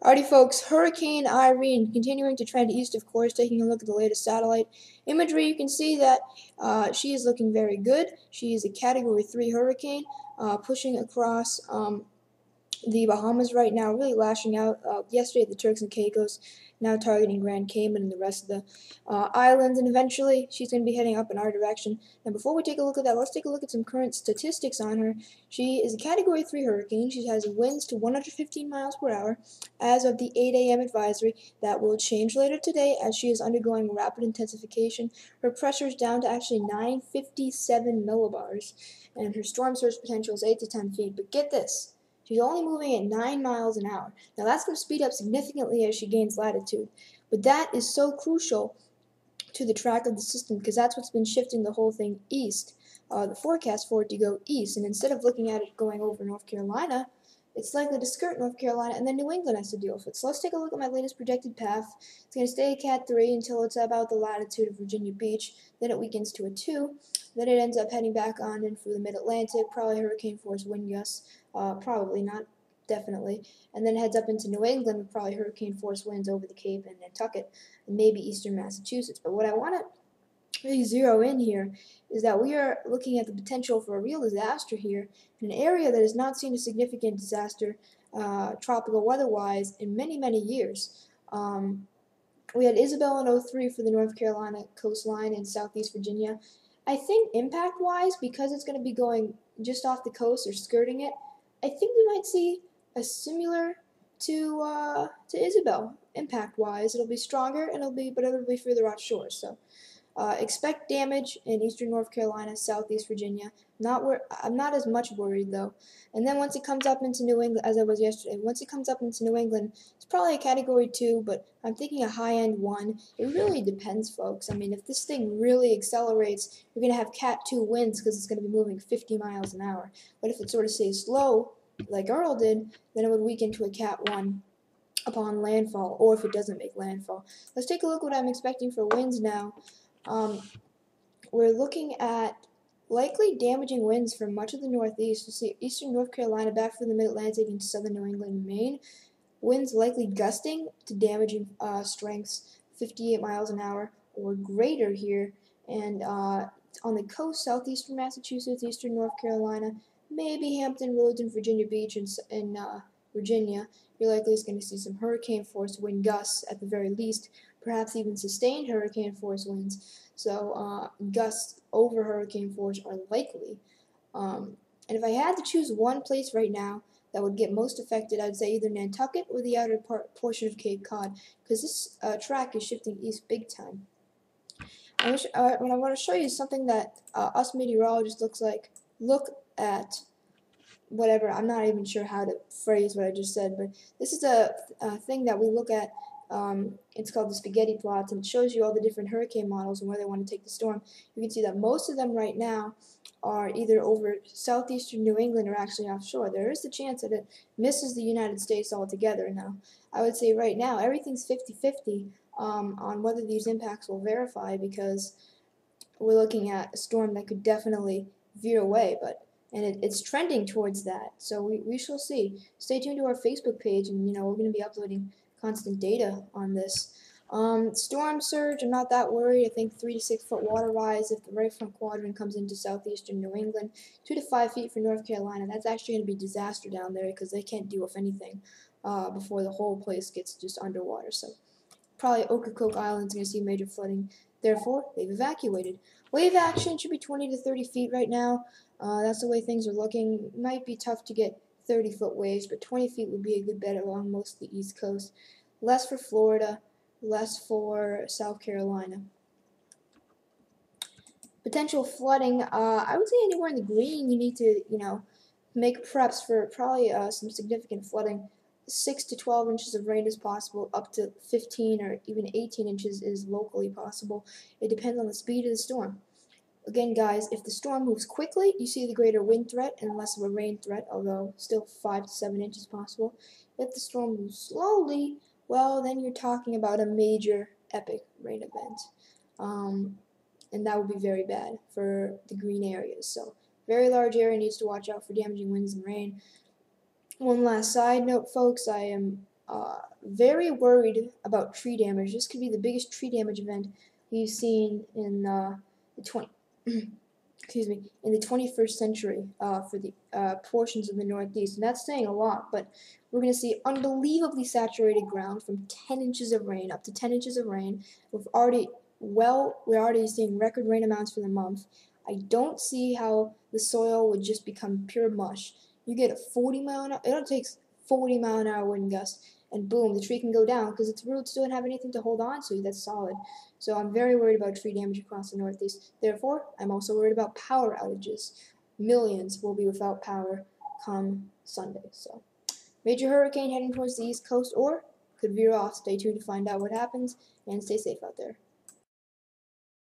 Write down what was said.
Alrighty folks, Hurricane Irene continuing to trend east, of course. Taking a look at the latest satellite imagery, you can see that she is looking very good. She is a Category 3 hurricane pushing across the Bahamas right now, really lashing out. Yesterday, the Turks and Caicos, now targeting Grand Cayman and the rest of the islands, and eventually she's going to be heading up in our direction. Now, before we take a look at that, let's take a look at some current statistics on her. She is a Category 3 hurricane. She has winds to 115 miles per hour as of the 8 a.m. advisory. That will change later today as she is undergoing rapid intensification. Her pressure is down to actually 957 millibars, and her storm surge potential is 8 to 10 feet. But get this. She's only moving at 9 miles an hour. Now that's going to speed up significantly as she gains latitude. But that is so crucial to the track of the system because that's what's been shifting the whole thing east. The forecast for it to go east. And instead of looking at it going over North Carolina, it's likely to skirt North Carolina, and then New England has to deal with it. So let's take a look at my latest projected path. It's going to stay at Cat 3 until it's about the latitude of Virginia Beach. Then it weakens to a 2. Then it ends up heading back on in through the mid-Atlantic, probably hurricane force wind gusts. Probably not, definitely. And then heads up into New England with probably hurricane force winds over the Cape and Nantucket, and maybe eastern Massachusetts. But what I want to really zero in here is that we are looking at the potential for a real disaster here in an area that has not seen a significant disaster tropical weather-wise in many, many years. We had Isabel in 03 for the North Carolina coastline and southeast Virginia. I think impact-wise, because it's going to be going just off the coast or skirting it, I think we might see a similar to Isabel impact-wise. It'll be stronger, and it'll be further offshore. So expect damage in eastern North Carolina, southeast Virginia. I'm not as much worried though. And then once it comes up into New England, as I was yesterday, once it comes up into New England, it's probably a Category 2, but I'm thinking a high-end 1. It really depends, folks. I mean, if this thing really accelerates, you're going to have Cat 2 winds because it's going to be moving 50 miles an hour. But if it sort of stays slow, like Earl did, then it would weaken to a Cat 1 upon landfall, or if it doesn't make landfall. Let's take a look at what I'm expecting for winds now. We're looking at likely damaging winds from much of the northeast. You see eastern North Carolina back from the mid-Atlantic into southern New England and Maine. Winds likely gusting to damaging strengths 58 miles an hour or greater here. And on the coast, southeastern Massachusetts, eastern North Carolina, maybe Hampton Roads and Virginia Beach and Virginia, you're likely going to see some hurricane force wind gusts at the very least, perhaps even sustained hurricane force winds. So gusts over hurricane force are likely. And if I had to choose one place right now that would get most affected, I'd say either Nantucket or the outer portion of Cape Cod, because this track is shifting east big time. What I want to show you is something that us meteorologists look at whatever. I'm not even sure how to phrase what I just said, but this is a thing that we look at. It's called the spaghetti plots, and it shows you all the different hurricane models and where they want to take the storm. You can see that most of them right now are either over southeastern New England or actually offshore. There is the chance that it misses the United States altogether. Now, I would say right now everything's 50-50 on whether these impacts will verify, because we're looking at a storm that could definitely veer away, and it's trending towards that. So we shall see. Stay tuned to our Facebook page, and we're going to be uploading constant data on this. Storm surge, I'm not that worried. I think 3 to 6 foot water rise if the right front quadrant comes into southeastern New England. 2 to 5 feet for North Carolina. That's actually going to be disaster down there because they can't deal with anything before the whole place gets just underwater. So probably Ocracoke Island's going to see major flooding. Therefore, they've evacuated. Wave action should be 20 to 30 feet right now. That's the way things are looking. It might be tough to get 30-foot waves, but 20 feet would be a good bet along most of the East Coast. Less for Florida, less for South Carolina. Potential flooding, I would say anywhere in the green you need to, make preps for probably some significant flooding. 6 to 12 inches of rain is possible, up to 15 or even 18 inches is locally possible. It depends on the speed of the storm. Again, guys, if the storm moves quickly, you see the greater wind threat and less of a rain threat, although still 5 to 7 inches possible. If the storm moves slowly, well, then you're talking about a major epic rain event. And that would be very bad for the green areas. So, very large area needs to watch out for damaging winds and rain. One last side note, folks, I am very worried about tree damage. This could be the biggest tree damage event we've seen in the 20 excuse me, in the 21st century for the portions of the Northeast. And that's saying a lot, but we're going to see unbelievably saturated ground from 10 inches of rain, up to 10 inches of rain. We're already seeing record rain amounts for the month. I don't see how the soil would just become pure mush. You get a 40-mile an hour, it only takes 40-mile-an-hour wind gust, and boom, the tree can go down because its roots don't have anything to hold on to that's solid. So I'm very worried about tree damage across the Northeast. Therefore, I'm also worried about power outages. Millions will be without power come Sunday. So, major hurricane heading towards the East Coast or could veer off. Stay tuned to find out what happens and stay safe out there.